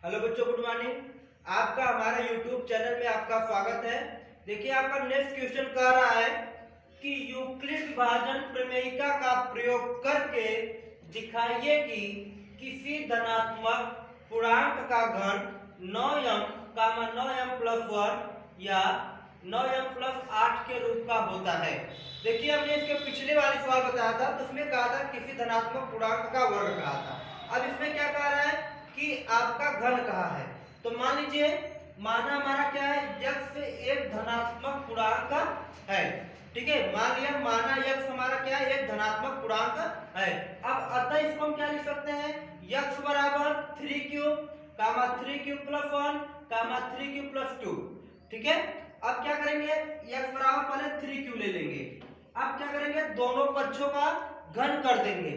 Hello बच्चों, good morning. आपका हमारे YouTube चैनल में आपका स्वागत है। देखिए, आपका नेक्स्ट क्वेश्चन कह रहा है कि यूक्लिड विभाजन प्रमेयिका का प्रयोग करके दिखाइए कि किसी धनात्मक पूर्णांक का घन 9m, 9m प्लस 1 या 9m प्लस 8 के रूप का होता है। देखिए, हमने इसके पिछले वाले सवाल बताया था तो उसमें कहा था किसी धनात्मक पूर्णांक का वर्ग कहा था। अब इसमें क्या कह रहा है कि आपका घन कहा है। तो मान लीजिए, माना हमारा क्या है, यक्स एक धनात्मक पूर्णांक है। ठीक है, मान लिया, माना यक्स हमारा क्या है, एक धनात्मक पूर्णांक है। अब अतः इसको हम क्या लिख सकते हैं, यक्स बराबर 3 क्यूब कामा 3 क्यूब प्लस 1 कामा 3 क्यूब प्लस 2। ठीक है, अब क्या करेंगे, यक्स बराबर पहले 3 क्यूब ले लेंगे। अब क्या करेंगे, दोनों पक्षों का घन कर देंगे,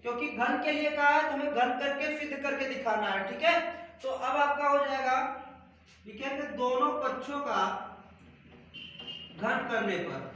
क्योंकि घन के लिए कहा है तो हमें घन करके सिद्ध करके दिखाना है। ठीक है, तो अब आपका हो जाएगा, लिखेंगे दोनों पक्षों का घन करने पर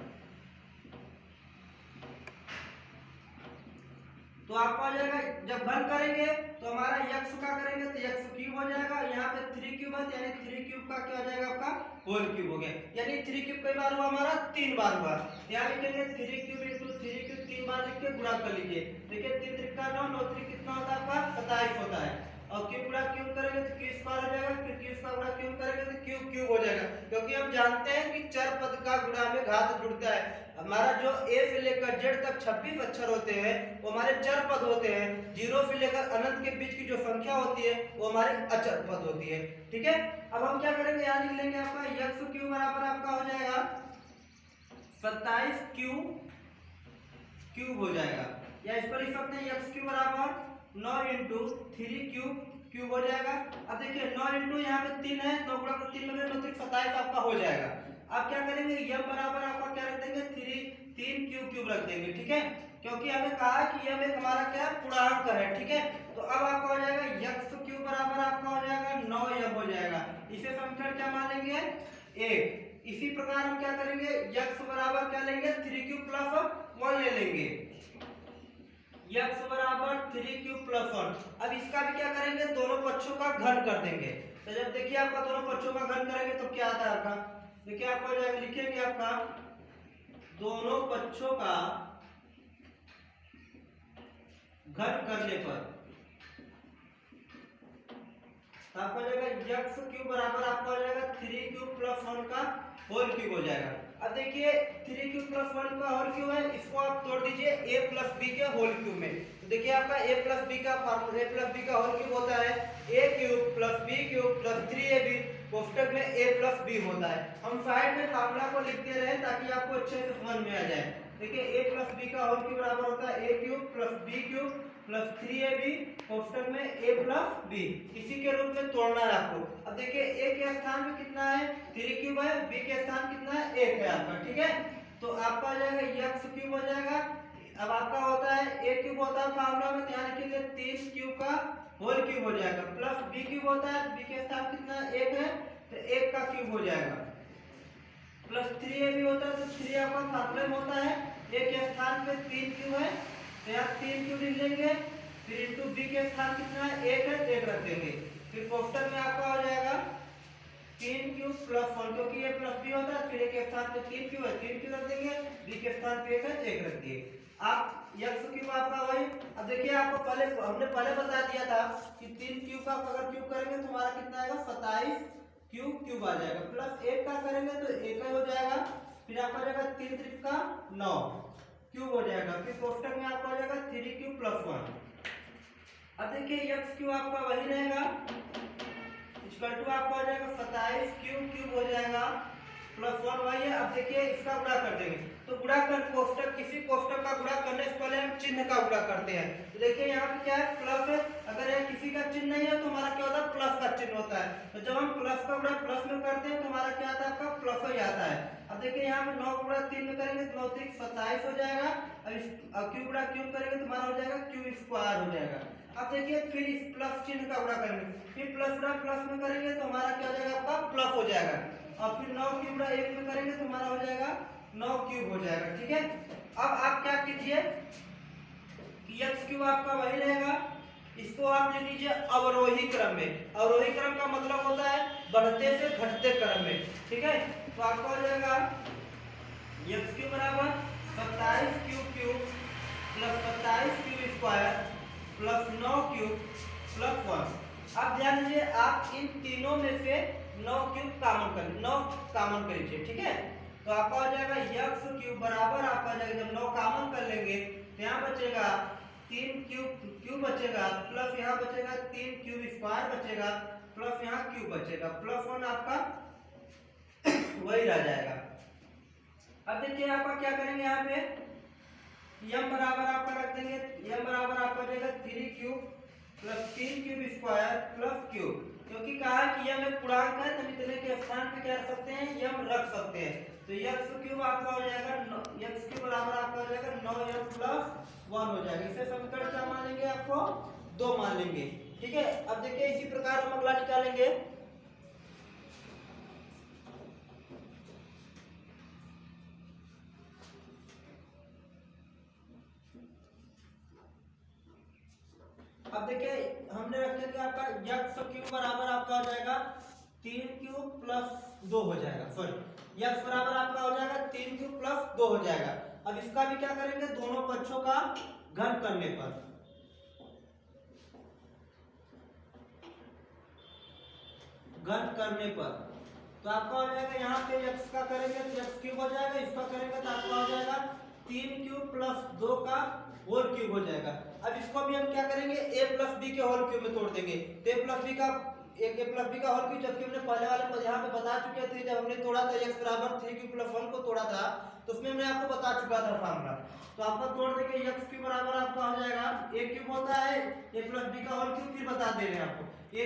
तो आपका हो जाएगा, जब घन करेंगे तो हमारा यक्स का करेंगे तो यक्स क्यूब हो जाएगा। यहाँ पे 3 क्यूब है यानी 3 क्यूब का क्या हो जाएगा, आपका होल क्यूब हो गया। यानी 3 क्यूब कई बार हुआ, हमारा 3 बार हुआ। यहाँ लिखेंगे 3 क्यूब इंटू 3 क्यूब, 3 बार लिख के गुणा कर लीजिए। देखिए 3 त्रिका 9, 9 त्रिक कितना होता है आपका 27 होता है। और क्यूब गुणा क्यूब करेंगे तो क्यू स्क्वायर हो जाएगा, फिर क्यू स्क्वायर गुणा क्यूब करेंगे तो क्यूब क्यूब हो जाएगा। क्योंकि हम जानते हैं कि चर पद का गुणा में घात जुड़ता है। हमारा जो ए से लेकर जेड तक 26 अक्षर होते हैं वो हमारे चर पद होते हैं। 0 से लेकर अनंत के बीच की जो संख्या होती है वो हमारी अचर पद होती है। ठीक है, अब हम क्या करेंगे, यहाँ लिख लेंगे आपका यक्स क्यू बराबर आपका हो जाएगा 27 क्यूब हो जाएगा। या इस पर लिख सकते हैं यक्स क्यू बराबर 9 इंटू 3 क्यूब हो जाएगा। अब देखिए 9 इंटू यहाँ पे 3 है, 9 गुणा 3 में 9 3 27 आपका हो जाएगा। अब क्या करेंगे, यम बराबर आपका क्या रख देंगे, 3 क्यूब रख देंगे। ठीक है, क्योंकि हमें कहा कि यम एक हमारा क्या पूर्णांक है। ठीक है, तो अब आपका हो जाएगा यक्स क्यूब बराबर आपका हो जाएगा 9m हो जाएगा। इसे समीकरण क्या मानेंगे, 1। इसी प्रकार हम क्या करेंगे, यक्स बराबर क्या लेंगे, 3 क्यूब प्लस 1 ले लेंगे। यक्स बराबर 3 क्यूब प्लस 1। अब इसका भी क्या करेंगे, दोनों पक्षों का घन कर देंगे। तो जब देखिए आपका दोनों पक्षों का घन करेंगे तो क्या आता है आपका, देखिए आपको हो जाएगा, लिखेंगे आपका दोनों पक्षों का घन करने पर तो आपको हो जाएगा यक्स क्यूब बराबर आपका हो जाएगा 3 क्यूब प्लस 1 का होल क्यूब हो जाएगा। अब देखिए 3 क्यूब प्लस 1 का होल क्यूब है, इसको आप तोड़ दीजिए a प्लस बी के होल क्यूब में। तो देखिए आपका a प्लस बी का फॉर्मूला, a प्लस बी का होल क्यूब होता है a cube plus b cube plus 3ab, कोष्टक में a प्लस b होता है। हम साइड में फॉर्मूला को लिखते रहे ताकि आपको अच्छे से समझ में आ जाए। देखिए a प्लस बी का होल क्यूब बराबर होता है a cube plus b cube plus 3ab, कोष्टक में a प्लस b। इसी के रूप में तोड़ना है आपको। अब देखिए a के स्थान पे कितना है, 3 क्यूब है, b के स्थान कितना है, 1 है आपका। ठीक है, तो आपका आ जाएगा यक्स क्यूब हो जाएगा। अब आपका होता है a क्यूब होता है फार्मूला में, ध्यान रखिए 30 क्यूब का होल क्यूब हो जाएगा, प्लस b क्यूब होता है, b के स्थान कितना 1 है तो 1 का क्यूब हो जाएगा, प्लस 3ab होता है तो 3 आपका फार्मूला में होता है, a के स्थान पे 3 क्यूब है तो यहाँ 3 क्यूब लिख लेंगे, फिर इंटू b के स्थान कितना है 1 है, 1 रख देंगे। फिर कोष्टक में आपका हो जाएगा 3 क्यूब प्लस 1, क्योंकि ये प्लस b होता है, फिर a के स्थान पे 3 क्यूब है, 3 क्यूब रख देंगे, b के स्थान पे 1 है, 1 रख दिए। आप यक्स क्यूब आपका वही। अब देखिए आपको हमने पहले बता दिया था कि 3 क्यूब का अगर क्यूब करेंगे तो हमारा कितना आएगा 27 क्यूब आ जाएगा, प्लस 1 का करेंगे तो 1 हो जाएगा, फिर आपका जाएगा 3 त्रिक का 9 क्यूब हो जाएगा, फिर कोष्टक में आपका हो जाएगा 3 क्यूब प्लस 1। अब देखिए यक्स क्यूब आपका वही रहेगा, इक्वल टू आपका हो जाएगा 27 क्यूब हो जाएगा प्लस 1 वही है। अब देखिए इसका गुणा कर देंगे तो गुणा कर कोष्टक, किसी कोष्टक का गुणा करने से पहले हम चिन्ह का गुणा करते हैं। तो देखिए यहाँ पे क्या है, प्लस है, अगर यहाँ किसी का चिन्ह नहीं है तो हमारा क्या होता है, प्लस का चिन्ह होता है। तो जब हम प्लस का गुणा प्लस में करते हैं तो हमारा क्या आता है, आपका प्लस ही आता है। अब देखिए यहाँ पे 9 गुणा 3 में करेंगे तो 9 3 27 हो जाएगा, अब क्यूब गुणा क्यूब करेंगे तो हमारा हो जाएगा क्यूब स्क्वायर हो जाएगा। अब देखिए फिर इस प्लस चिन्ह का गुणा करेंगे, फिर प्लस गुणा प्लस में करेंगे तो हमारा क्या हो जाएगा, आपका प्लस हो जाएगा, और फिर 9 क्यूब गुणा 1 में करेंगे तो हमारा हो जाएगा 9 क्यूब हो जाएगा। ठीक है, अब आप क्या कीजिए कि यक्स क्यूब आपका वही रहेगा, इसको आप ले लीजिए अवरोही क्रम में। अवरोही क्रम का मतलब होता है बढ़ते से घटते क्रम में, ठीक है। तो आपका हो जाएगा एक्स क्यू बराबर 27 Q cube plus 27 Q square plus 9 cube plus 1। अब ध्यान दीजिए, आप इन तीनों में से 9 क्यूब कॉमन कर लीजिए, ठीक है। तो आपका हो जाएगा एक्स क्यूब बराबर आपका हो जाएगा, जब 9 कॉमन कर लेंगे तो यहाँ बचेगा 3 क्यूब बचेगा प्लस यहाँ बचेगा 3 क्यूब स्क्वायर बचेगा प्लस यहाँ क्यूब बचेगा प्लस 1 आपका वही रह जाएगा। अब देखिए आपका क्या करेंगे, यहाँ पे m बराबर आपका रख देंगे, m बराबर आपका हो जाएगा 3 cube plus 3 cube square plus cube, क्योंकि कहा है कि m एक पूर्णांक है तो इतने के स्थान पे क्या रख सकते हैं, m रख सकते हैं। तो x क्यूब आपका हो जाएगा x क्यूब बराबर आपका हो जाएगा 9m प्लस 1 हो जाएगा। इसे समीकरण क्या मान लेंगे, आपको 2 मान लेंगे, ठीक है। अब देखिए इसी प्रकार हम अगला निकालेंगे। अब देखिए हमने रखेंगे आपका x क्यूब बराबर आपका हो जाएगा 3 क्यूब प्लस 2 हो जाएगा, सॉरी x बराबर आपका हो जाएगा 3 क्यूब प्लस 2 हो जाएगा। अब इसका भी क्या करेंगे, दोनों पक्षों का घन करने पर, तो आपका हो जाएगा यहाँ पे x का करेंगे तो x क्यूब हो जाएगा, इसका करेंगे तो आपका हो जाएगा 3 क्यूब प्लस 2 का होल क्यूब हो जाएगा। अब इसको भी हम क्या करेंगे, a प्लस बी के होल क्यूब में तोड़ देंगे। तो a प्लस बी का होल क्यूब, जबकि हमने पहले वाले यहाँ पे बता चुके थे, जब हमने तोड़ा था x बराबर 3 क्यूब प्लस 1 को तोड़ा था तो उसमें हमने आपको बता चुका था फार्मूला। तो आपका तोड़ देंगे, x क्यूब बराबर आपका हो जाएगा a क्यूब होता है a प्लस बी का होल क्यूब, फिर बता दे रहे हैं आपको a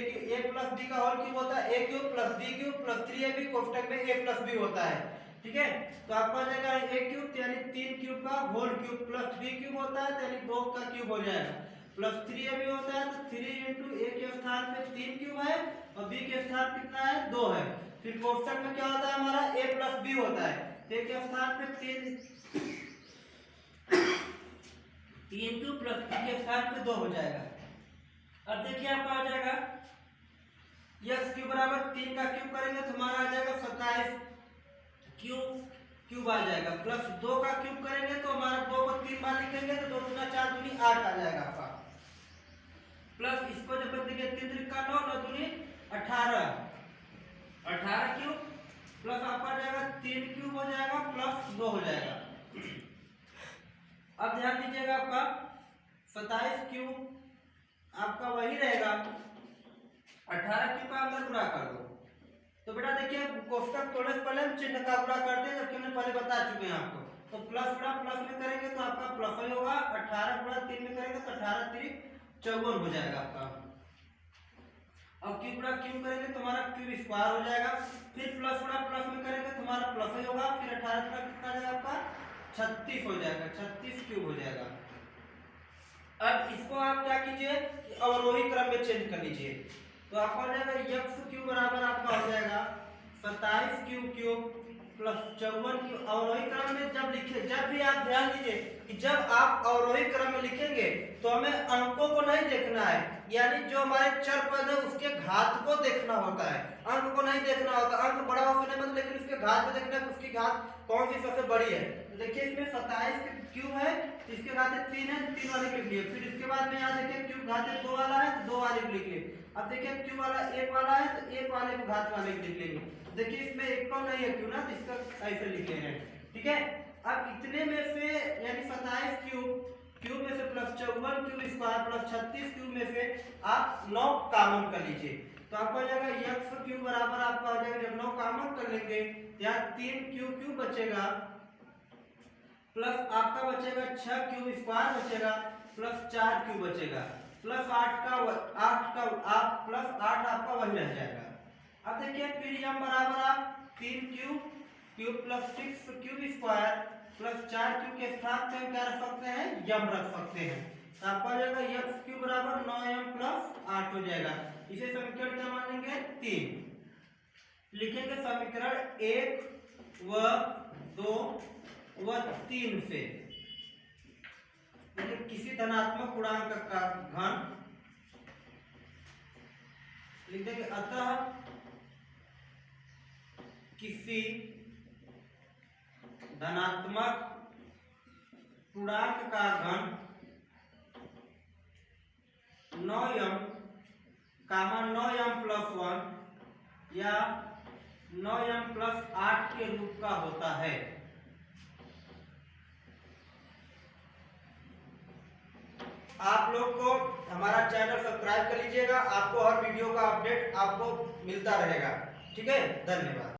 प्लस बी का होल क्यूब होता है a cube plus b cube plus 3ab कोष्टक में a प्लस b होता है, ठीक है। तो आपका हो जाएगा a क्यूब यानी 3 क्यूब का whole cube plus b cube होता है यानी 2 का क्यूब हो जाएगा प्लस 3ab होता है, तो 3 इंटू a के स्थान पे 3 क्यूब है और b के स्थान कितना है 2 है। फिर कोष्टक में क्या होता है हमारा a प्लस b होता है, तो a के स्थान पे 3 क्यूब प्लस b के स्थान पे 2 हो जाएगा। अब देखिए आपका हो जाएगा x क्यूब बराबर 3 का क्यूब करेंगे तो हमारा आ जाएगा 27 क्यूब आ जाएगा प्लस 2 का क्यूब करेंगे तो हमारा 2 को 3 बार लिखेंगे तो 2 दूना 4 दूनी 8 आ जाएगा आपका, प्लस इसको जब देखिए 3 त्रिका 9 9 दूनी 18 क्यूब प्लस आपका आ जाएगा 3 क्यूब हो जाएगा प्लस 2 हो जाएगा। अब ध्यान दीजिएगा आपका 27 क्यूब आपका वही रहेगा, 18 क्यूब का अंदर गुणा कर दो। तो बेटा देखिए कोष्टक तोड़ने से पहले हम चिन्ह का गुणा करते हैं, जबकि हमने पहले बता चुके हैं आपको। तो प्लस गुणा प्लस में करेंगे तो आपका प्लस ही होगा, 18 गुणा 3 में करेंगे तो 18 3 54 हो जाएगा आपका। अब क्यूब गुणा क्यूब करेंगे तो हमारा क्यूब स्क्वायर हो जाएगा, फिर प्लस गुणा प्लस में करेंगे तो हमारा प्लस ही होगा, फिर 18 गुणा कितना आ जाएगा आपका 36 हो जाएगा, 36 क्यूब हो जाएगा। अब इसको आप क्या कीजिए, अवरोही क्रम में चेंज कर लीजिए। तो आपका हो जाएगा x क्यूब बराबर आपका हो जाएगा 27 क्यूब प्लस 54 क्यूब। अवरोही क्रम में जब लिखे, जब भी आप ध्यान दीजिए कि जब आप अवरोही क्रम में लिखेंगे तो हमें अंकों को नहीं देखना है, यानी जो हमारे चर पद है उसके घात को देखना होता है, अंक को नहीं देखना होता। अंक बड़ा हो सकता है लेकिन उसके घात को देखना है, उसकी घात कौन सी सबसे बड़ी है। तो देखिए इसमें 27 क्यूब है तो इसके घात 3 है, 3 वाले को लिख लिए। फिर इसके बाद में यहाँ देखिए क्यूब घात 2 वाला है तो 2 वाले को लिख लिए। अब देखिए क्यूब वाला 1 वाला है तो 1 वाले को घात वाले को लिख लेंगे। देखिए इसमें एक कौन नहीं है क्यों ना, तो इसका ऐसे लिखे हैं, ठीक है। अब इतने में से यानी 27 क्यूब में से plus 54 cube square plus 36 cube में से आप 9 कॉमन कर लीजिए। तो आपका हो जाएगा x क्यूब बराबर आपका हो जाएगा, जब 9 कॉमन कर लेंगे यहाँ 3 क्यूब बचेगा प्लस आपका बचेगा 6 क्यूब स्क्वायर बचेगा प्लस 4 क्यूब बचेगा प्लस 8 प्लस 8 आपका वही रह जाएगा। अब देखिए फिर m बराबर आप 3 cube plus 6 cube square plus 4 cube के स्थान पे हम क्या रख सकते हैं, m रख सकते हैं। तो आपका हो जाएगा x क्यूब बराबर 9m प्लस 8 हो जाएगा। इसे समीकरण क्या मान लेंगे 3 लिखेंगे, समीकरण 1 व 2 व 3 से किसी धनात्मक पूर्णांक का घन लिख देंगे अतः किसी धनात्मक पूर्णांक का घन 9m 9m प्लस 1 या 9m प्लस 8 के रूप का होता है। आप लोग को हमारा चैनल सब्सक्राइब कर लीजिएगा, आपको हर वीडियो का अपडेट आपको मिलता रहेगा। ठीक है, धन्यवाद।